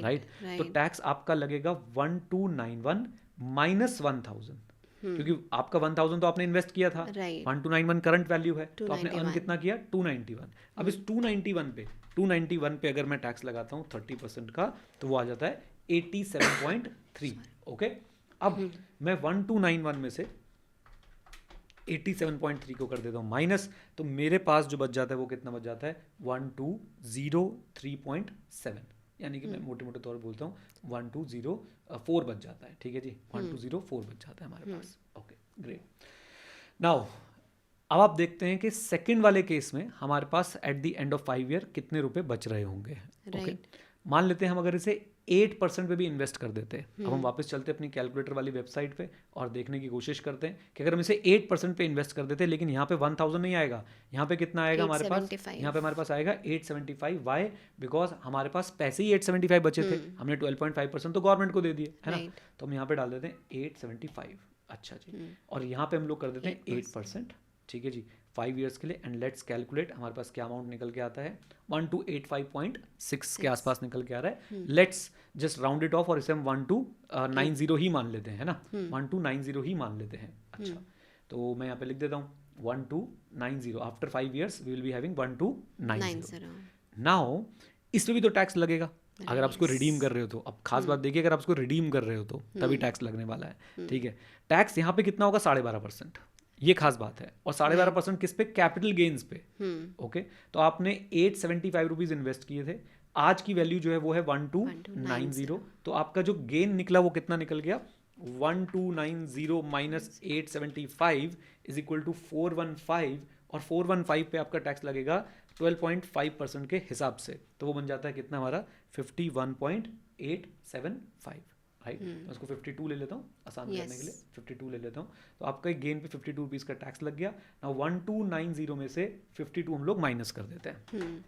राइट। तो टैक्स आपका लगेगा 1291 माइनस 1000, क्योंकि आपका 1000 तो आपने इन्वेस्ट किया था, 1291 करंट वैल्यू है, तो आपने अर्न कितना किया? 291। अब इस 291 पे अगर मैं टैक्स लगाता हूँ 30% का, तो वो आ जाता है 87.3, ओके। अब मैं 1291 में से 87.3 को कर देता हूँ माइनस, तो मेरे पास जो बच जाता है वो कितना बच जाता है 1203.7, यानी कि मैं मोटे मोटे तौर पर बोलता हूँ 1204 बच जाता है, ठीक है जी, 1204 बच जाता है हमारे पास। Okay great. नाउ अब आप देखते हैं कि सेकंड वाले केस में हमारे पास at the end of 5 year कितने रुपए बच रहे होंगे। ओके मान लेते हैं हम अगर इसे 8% पे भी इन्वेस्ट कर देते हैं, अब हम वापस चलते हैं अपनी कैलकुलेटर वाली वेबसाइट पे और देखने की कोशिश करते हैं कि अगर हम इसे 8% पे इन्वेस्ट कर देते हैं, लेकिन यहाँ पे 1000 नहीं आएगा, यहाँ पे कितना आएगा हमारे पास, यहाँ पे हमारे पास आएगा 875। वाई? बिकॉज हमारे पास पैसे ही 875 बचे थे, हमने 12.5% तो गवर्नमेंट को दे दिए, है ना, तो हम यहाँ पे डाल देते हैं 875। अच्छा जी, और यहाँ पे हम लोग कर देते हैं 8%, ठीक है जी, 5 ईयर्स के लिए। एंड लेट्स कैलकुलेट, हमारे पास क्या अमाउंट निकल के आता है 1285.6 के आसपास निकल के आ रहा है। Let's just round it of और इसे हम 1290 ही मान लेते हैं, है ना, 1290 ही मान लेते हैं। अच्छा, तो मैं यहाँ पे लिख देता हूँ 1290, after 5 years we will be having 1290। Now इस पे भी तो टैक्स लगेगा अगर आप उसको रिडीम कर रहे हो तो। अब खास बात देखिए, अगर आप उसको रिडीम कर रहे हो तो तभी टैक्स लगने वाला है, ठीक है। टैक्स यहाँ पे कितना होगा 12.5%, ये खास बात है, और 12.5% किस पे, कैपिटल गेन्स पे। ओके, तो आपने 875 रुपीज इन्वेस्ट किए थे, आज की वैल्यू जो है वो है 1290, तो आपका जो गेन निकला वो कितना निकल गया 1290 माइनस 875 इज इक्वल टू 415, और 415 पे आपका टैक्स लगेगा 12.5% के हिसाब से, तो वो बन जाता है कितना हमारा 51.875, राइट। मैं उसको 52 ले लेता हूँ आसान करने के लिए, 52 ले लेता हूँ, तो आपका गेन पे 52 रुपीज़ का टैक्स लग गया। ना 1290 में से 52 हम लोग माइनस कर देते हैं,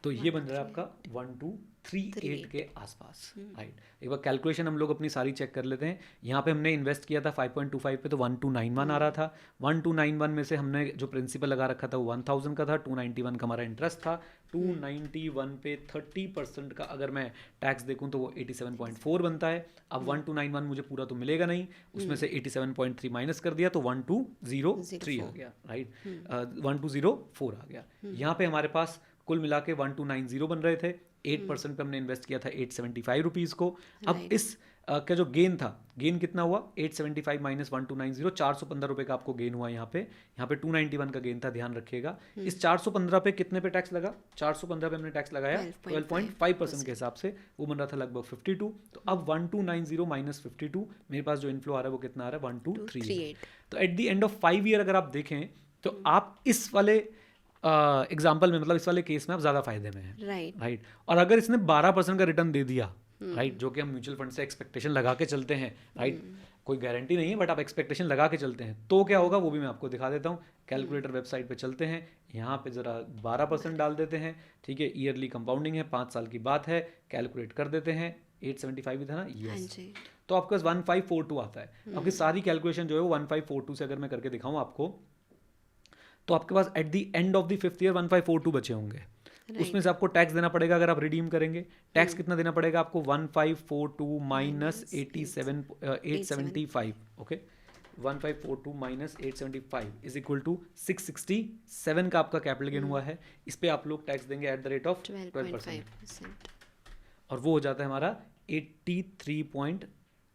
तो ये बन रहा है आपका 1238 के आसपास, राइट। एक बार कैलकुलेशन हम लोग अपनी सारी चेक कर लेते हैं। यहाँ पे हमने इन्वेस्ट किया था 5.25 पे, तो 1291 आ रहा था। 1291 में से हमने जो प्रिंसिपल लगा रखा था वो 1000 का था, 291 का हमारा इंटरेस्ट था। 291 पे 30% का अगर मैं टैक्स देखूँ तो वो 87.4 बनता है। अब 1291 मुझे पूरा तो मिलेगा नहीं, उसमें से 87.3 माइनस कर दिया तो 1203 आ गया, राइट, 1204 आ गया। यहाँ पे हमारे पास कुल मिला के 1290 बन रहे थे, 8% पे हमने इन्वेस्ट किया था 875 रुपीज़ को। अब इस का जो गेन था, गेन कितना हुआ 875 माइनस 1290, 415 रुपये का आपको गेन हुआ। यहाँ पे 291 का गेन था, ध्यान रखिएगा। इस 415 पे कितने पे टैक्स लगा, 415 पे हमने टैक्स लगाया 12.5% के हिसाब से, वो बन रहा था लगभग 52। तो अब 1290 माइनस 52, मेरे पास जो इन्फ्लो आ रहा है वो कितना आ रहा है 1238। तो eight the end of 5 year अगर आप देखें तो आप इस वाले एग्जाम्पल में, मतलब इस वाले केस में आप ज़्यादा फायदे में हैं, राइट। और अगर इसने 12% का रिटर्न दे दिया, राइट, जो कि हम म्यूचुअल फंड से एक्सपेक्टेशन लगा के चलते हैं, राइट, कोई गारंटी नहीं है बट आप एक्सपेक्टेशन लगा के चलते हैं, तो क्या होगा वो भी मैं आपको दिखा देता हूँ। कैलकुलेटर वेबसाइट पे चलते हैं, यहाँ पे ज़रा 12% डाल देते हैं, ठीक है, ईयरली कंपाउंडिंग है, 5 साल की बात है, कैलकुलेट कर देते हैं। 875 भी था ना, यस, तो आपके पास 1542 आता है। आपकी सारी कैलकुलेशन जो है वो 1542 से अगर मैं करके दिखाऊँ आपको, तो आपके पास at the end of the 5th year 1542 बचे होंगे। उसमें से आपको टैक्स देना पड़ेगा अगर आप रिडीम करेंगे। टैक्स कितना देना पड़ेगा आपको 1542 minus 875, okay, 1542 minus 875 is equal to 667 का आपका कैपिटल गेन हुआ है। इस पे आप लोग टैक्स देंगे एट द रेट ऑफ 12%, और वो हो जाता है हमारा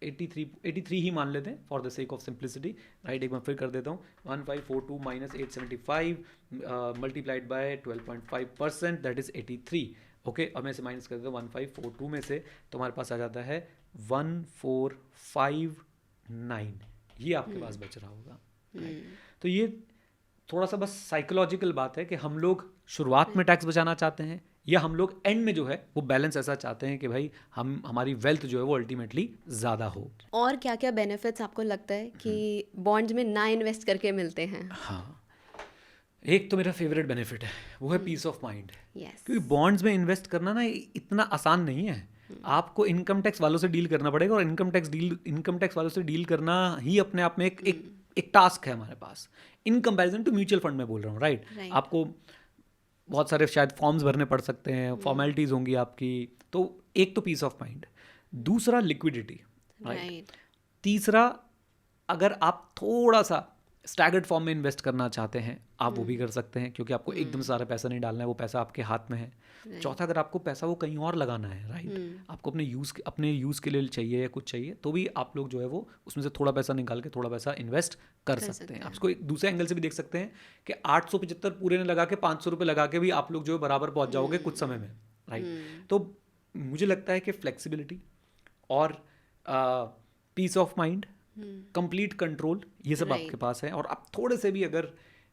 83 ही मान लेते हैं for the sake of simplicity, right. एक बार फिर कर देता हूँ, 1542 minus 875 multiplied by 12.5%, that is 83, okay. और मैं इसे माइनस कर देता हूँ 1542 में से, तो हमारे पास आ जाता है 1459, ये आपके पास बच रहा होगा, right? तो ये थोड़ा सा बस साइकोलॉजिकल बात है कि हम लोग शुरुआत में टैक्स बचाना चाहते हैं, या हम लोग एंड में जो है वो बैलेंस ऐसा चाहते हैं कि भाई हमारी वेल्थ जो है वो अल्टीमेटली ज़्यादा हो। और क्या क्या बेनिफिट्स आपको लगता है कि बॉन्ड्स में ना इन्वेस्ट करके मिलते हैं? हाँ, एक तो मेरा फेवरेट बेनिफिट है, वो है पीस ऑफ माइंड। क्योंकि बॉन्ड्स में इन्वेस्ट करना ना इतना आसान नहीं है। आपको इनकम टैक्स वालों से डील करना पड़ेगा, और इनकम टैक्स वालों से डील करना ही अपने आप में एक टास्क है हमारे पास, in comparison to mutual fund में बोल रहा हूँ, राइट। आपको बहुत सारे शायद फॉर्म्स भरने पड़ सकते हैं, फॉर्मेलिटीज़ होंगी आपकी, तो एक तो पीस ऑफ माइंड, दूसरा लिक्विडिटी, राइट, तीसरा अगर आप थोड़ा सा स्टैगर्ड फॉर्म में इन्वेस्ट करना चाहते हैं आप वो भी कर सकते हैं, क्योंकि आपको एकदम सारा पैसा नहीं डालना है, वो पैसा आपके हाथ में है। चौथा, अगर आपको पैसा वो कहीं और लगाना है, राइट, आपको अपने यूज़ के लिए चाहिए या कुछ चाहिए, तो भी आप लोग जो है वो उसमें से थोड़ा पैसा निकाल के थोड़ा पैसा इन्वेस्ट कर सकते हैं। आप इसको एक दूसरे एंगल से भी देख सकते हैं कि 875 पूरे ने लगा के 500 रुपये लगा के भी आप लोग जो है बराबर पहुंच जाओगे कुछ समय में, राइट। तो मुझे लगता है कि फ्लेक्सिबिलिटी और peace of mind, complete control, ये सब आपके पास है। और आप थोड़े से भी अगर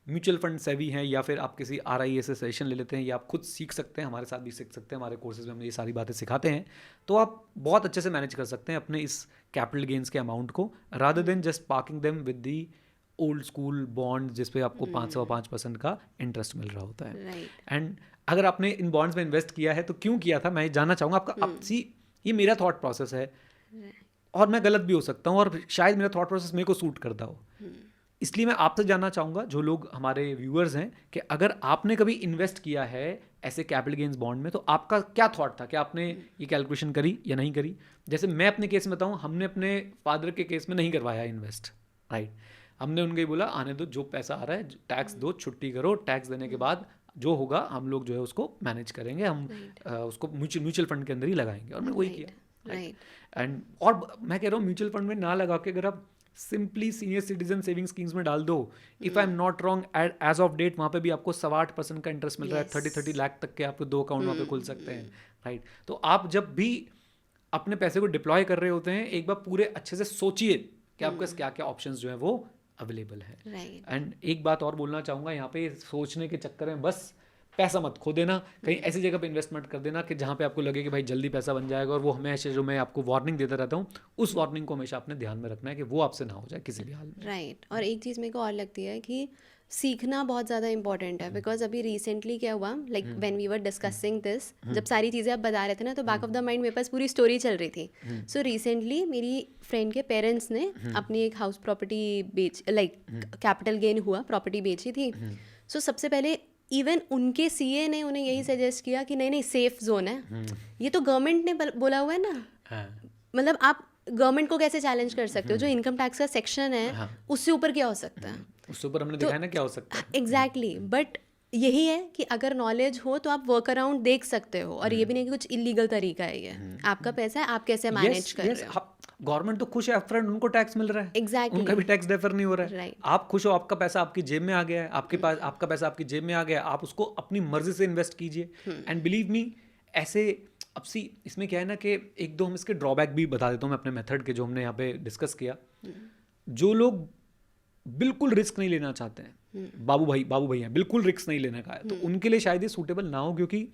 म्यूचुअल फंड सेवी हैं या फिर आप किसी RIA से सेशन ले लेते हैं या आप खुद सीख सकते हैं, हमारे साथ भी सीख सकते हैं, हमारे कोर्सेज में हम ये सारी बातें सिखाते हैं, तो आप बहुत अच्छे से मैनेज कर सकते हैं अपने इस कैपिटल गेन्स के अमाउंट को, rather than just parking them with the old school bond जिस पे आपको 5.5% का इंटरेस्ट मिल रहा होता है। एंड अगर आपने इन बॉन्ड्स में इन्वेस्ट किया है तो क्यों किया था, मैं ये जानना चाहूँगा आपका। अब सी, ये मेरा थॉट प्रोसेस है और मैं गलत भी हो सकता हूँ और शायद मेरा थॉट प्रोसेस मेरे को सूट करता हो, इसलिए मैं आपसे जानना चाहूँगा, जो लोग हमारे व्यूअर्स हैं, कि अगर आपने कभी इन्वेस्ट किया है ऐसे कैपिटल गेन्स बॉन्ड में तो आपका क्या थॉट था, कि आपने ये कैलकुलेशन करी या नहीं करी। जैसे मैं अपने केस में बताऊँ, हमने अपने फादर के केस में नहीं करवाया इन्वेस्ट, राइट। हमने उनको ही बोला आने दो, जो पैसा आ रहा है टैक्स दो, छुट्टी करो, टैक्स देने के बाद जो होगा हम लोग जो है उसको मैनेज करेंगे, हम उसको म्यूचुअल फंड के अंदर ही लगाएंगे, और मैंने वही किया, एंड और मैं कह रहा हूँ म्यूचुअल फंड में ना लगा के अगर आप simply senior citizen saving schemes में डाल दो, if I am not wrong as of date वहाँ पे भी आपको 8.25% का इंटरेस्ट मिल रहा है, 30 लाख तक के आपको 2 अकाउंट वहाँ पे खुल सकते हैं, राइट। तो आप जब भी अपने पैसे को डिप्लॉय कर रहे होते हैं, एक बार पूरे अच्छे से सोचिए कि आपके पास क्या क्या ऑप्शंस जो है वो अवेलेबल है। एंड एक बात और बोलना चाहूँगा, यहाँ पे सोचने के चक्कर में बस पैसा मत खो देना, कहीं ऐसी जगह पे इन्वेस्टमेंट कर देना कि जहाँ पे आपको लगे कि भाई जल्दी पैसा बन जाएगा, और वो हमेशा जो मैं आपको वार्निंग देता रहता हूँ, उस वार्निंग को हमेशा अपने ध्यान में रखना है कि वो आपसे ना हो जाए किसी भी हाल में, राइट। और एक चीज़ मेरे को और लगती है कि सीखना बहुत ज़्यादा इंपॉर्टेंट है, बिकॉज अभी रिसेंटली क्या हुआ, like when we were discussing this, जब सारी चीज़ें आप बता रहे थे ना, तो बैक ऑफ द माइंड मेरे पास पूरी स्टोरी चल रही थी। सो रिसेंटली मेरी फ्रेंड के पेरेंट्स ने अपनी एक हाउस प्रॉपर्टी कैपिटल गेन हुआ, प्रॉपर्टी बेची थी। सो सबसे पहले इवन उनके CA ने उन्हें यही सजेस्ट किया कि नहीं नहीं, सेफ जोन है, ये तो गवर्नमेंट ने बोला हुआ है ना, मतलब आप गवर्नमेंट को कैसे चैलेंज कर सकते हो, जो इनकम टैक्स का सेक्शन है उससे ऊपर क्या हो सकता है, उससे ऊपर हमने दिखाया ना क्या हो सकता है। एग्जैक्टली, बट यही है कि अगर नॉलेज हो तो आप वर्क अराउंड देख सकते हो, और ये भी नहीं कि कुछ इलीगल तरीका है, ये आपका पैसा है, आप कैसे मैनेज कर रहे हो। गवर्नमेंट तो खुश है, अपफ्रंट उनको टैक्स मिल रहा है, एग्जैक्टली, उनका भी टैक्स डेफर नहीं हो रहा है, राइट। आप खुश हो, आपका पैसा आपकी जेब में आ गया है, आपके पास आपका पैसा आपकी जेब में आ गया है, आप उसको अपनी मर्जी से इन्वेस्ट कीजिए। एंड बिलीव मी, ऐसे अब सी इसमें क्या है ना कि एक दो हम इसके ड्रॉबैक भी बता देता हूँ मैं अपने मेथड के, जो हमने यहाँ पे डिस्कस किया। जो लोग बिल्कुल रिस्क नहीं लेना चाहते हैं, बाबू भाई हैं, बिल्कुल रिस्क नहीं लेने का है, तो उनके लिए शायद ये सूटेबल ना हो, क्योंकि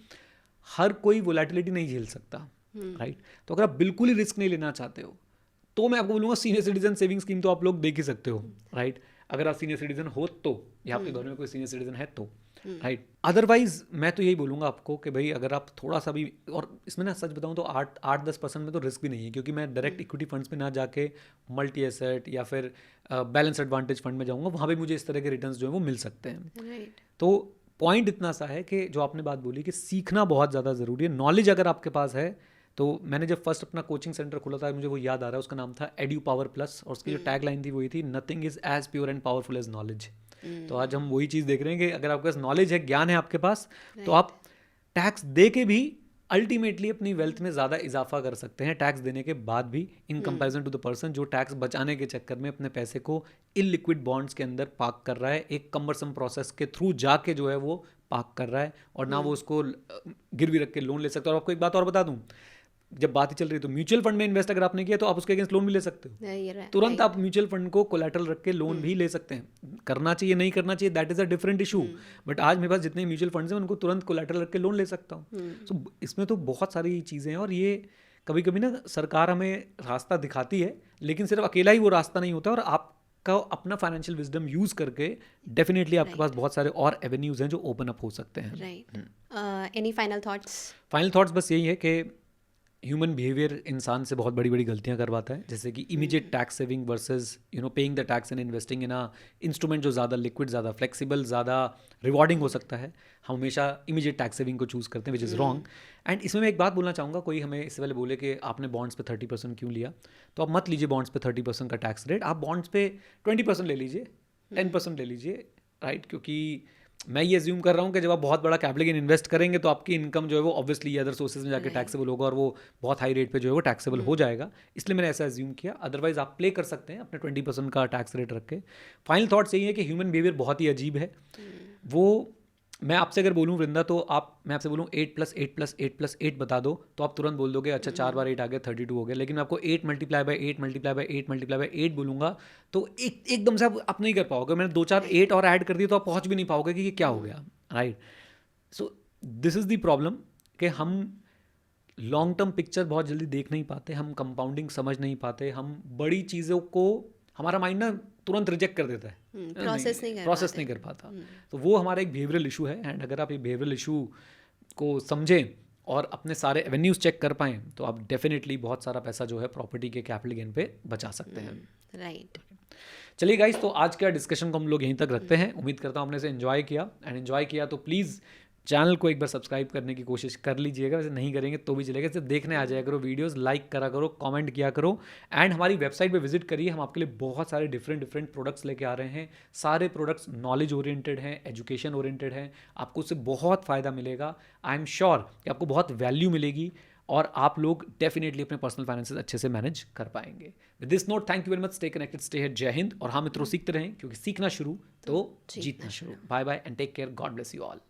हर कोई वोलेटिलिटी नहीं झेल सकता, राइट। तो अगर आप बिल्कुल ही रिस्क नहीं लेना चाहते हो तो मैं आपको बोलूँगा सीनियर सिटीजन सेविंग स्कीम तो आप लोग देख ही सकते हो, राइट। अगर आप सीनियर सिटीजन हो तो, या आपके घर में कोई सीनियर सिटीजन है तो, राइट। अदरवाइज मैं तो यही बोलूँगा आपको कि भाई अगर आप थोड़ा सा भी, और इसमें ना सच बताऊँ तो 8-10% में तो रिस्क भी नहीं है, क्योंकि मैं डायरेक्ट इक्विटी फंड्स में ना जाके मल्टी एसेट या फिर बैलेंस एडवांटेज फंड में जाऊँगा, वहाँ पे मुझे इस तरह के रिटर्न्स जो है वो मिल सकते हैं। तो पॉइंट इतना सा है कि जो आपने बात बोली कि सीखना बहुत ज़्यादा ज़रूरी है। नॉलेज अगर आपके पास है, तो मैंने जब फर्स्ट अपना कोचिंग सेंटर खोला था, मुझे वो याद आ रहा है, उसका नाम था एड्यू पावर प्लस, और उसकी जो टैग लाइन थी वही थी, nothing is as pure and powerful as knowledge. तो आज हम वही चीज़ देख रहे हैं कि अगर आपके पास नॉलेज है, ज्ञान है आपके पास, तो आप टैक्स दे के भी अल्टीमेटली अपनी वेल्थ में ज़्यादा इजाफा कर सकते हैं, टैक्स देने के बाद भी, in comparison to the person जो टैक्स बचाने के चक्कर में अपने पैसे को इलिक्विड बॉन्ड्स के अंदर पार्क कर रहा है, एक कम्बरसम प्रोसेस के थ्रू जाके जो है वो पार्क कर रहा है, और ना वो उसको गिरवी रख के लोन ले सकता है। और आपको एक बात और बता दूं, जब बात ही चल रही है तो म्यूचुअल फंड में इन्वेस्ट अगर आपने किया तो आप उसके अगेंस्ट लोन भी ले सकते हो, तुरंत आप म्यूचुअल फंड को कोलैटरल रख के लोन भी ले सकते हैं। करना चाहिए नहीं करना चाहिए, that is a different issue, but आज मेरे पास जितने म्यूचुअल फंड्स हैं उनको तुरंत कोलैटरल रख के लोन ले सकता हूँ। सो इसमें तो बहुत सारी चीज़ें हैं, और ये कभी कभी ना सरकार हमें रास्ता दिखाती है, लेकिन सिर्फ अकेला ही वो रास्ता नहीं होता, और आपका अपना फाइनेंशियल विजडम यूज़ करके डेफिनेटली आपके पास बहुत सारे और एवेन्यूज़ हैं जो ओपन अप हो सकते हैं। Right. Any final thoughts? Final thoughts बस यही है कि ह्यूमन बिहेवियर इंसान से बहुत बड़ी बड़ी गलतियां करवाता है, जैसे कि immediate tax saving versus paying the tax and investing in a instrument जो ज़्यादा लिक्विड, ज़्यादा फ्लेक्सिबल, ज़्यादा रिवॉर्डिंग हो सकता है। हम हमेशा इमीडिएट टैक्स सेविंग को चूज़ करते हैं, विच इज़ रॉन्ग। एंड इसमें मैं एक बात बोलना चाहूँगा, कोई हमें इससे पहले बोले कि आपने बॉन्ड्स पे 30% क्यों लिया, तो आप मत लीजिए बॉन्ड्स पे 30% का टैक्स रेट, आप बॉन्ड्स पे 20% ले लीजिए, 10% ले लीजिए, राइट? क्योंकि मैं ये एज्यूम कर रहा हूँ कि जब आप बहुत बड़ा कैपिटल गेन इन्वेस्ट करेंगे तो आपकी इनकम जो है वो ऑब्वियसली अदर सोर्सेज में जाके टैक्सेबल होगा और वो बहुत हाई रेट पे जो है वो टैक्सेबल हो जाएगा, इसलिए मैंने ऐसा एज्यूम किया। अदरवाइज आप प्ले कर सकते हैं अपने 20% का टैक्स रेट रख के। फाइनल थॉट्स यही है कि ह्यूमन बिहेवियर बहुत ही अजीब है। वो मैं आपसे अगर बोलूँ वृंदा, तो मैं आपसे बोलूँ 8 + 8 + 8 + 8 बता दो तो आप तुरंत बोल दोगे अच्छा 4 बार 8 आ गया 32 हो गया। लेकिन मैं आपको 8 × 8 × 8 × 8 बोलूँगा तो एकदम से आप नहीं कर पाओगे। मैंने 2-4 8 और ऐड कर दिए तो आप पहुँच भी नहीं पाओगे कि ये क्या हो गया, right? So this is the problem कि हम लॉन्ग टर्म पिक्चर बहुत जल्दी देख नहीं पाते, हम कंपाउंडिंग समझ नहीं पाते, हम बड़ी चीज़ों को हमारा माइंड ना तुरंत रिजेक्ट कर देता है, प्रोसेस नहीं कर पाता। तो वो हमारा एक बिहेवियरल इशू है। एंड अगर आप ये बिहेवियरल इशू को समझें और अपने सारे एवेन्यूज चेक कर पाएँ तो आप डेफिनेटली बहुत सारा पैसा जो है प्रॉपर्टी के कैपिटल गेन पे बचा सकते हैं, राइट? चलिए गाइस, तो आज का डिस्कशन को हम लोग यहीं तक रखते हैं। उम्मीद करता हूँ आपने इसे एंजॉय किया, एंड एंजॉय किया तो प्लीज़ चैनल को एक बार सब्सक्राइब करने की कोशिश कर लीजिएगा। वैसे नहीं करेंगे तो भी चलेगा, सिर्फ देखने आ जाया करो, वीडियोस लाइक करा करो, कमेंट किया करो, एंड हमारी वेबसाइट पे विजिट करिए। हम आपके लिए बहुत सारे डिफरेंट प्रोडक्ट्स लेके आ रहे हैं। सारे प्रोडक्ट्स नॉलेज ओरिएंटेड हैं, एजुकेशन ओरिएंटेड हैं, आपको उससे बहुत फ़ायदा मिलेगा। आई एम श्योर कि आपको बहुत वैल्यू मिलेगी और आप लोग डेफिनेटली अपने पर्सनल फाइनेंसेस अच्छे से मैनेज कर पाएंगे। With this note, thank you very much, stay connected, stay here, जय हिंद। और हाँ मित्रों, सीखते रहें क्योंकि सीखना शुरू तो जीतना शुरू। Bye bye and take care, God bless you all.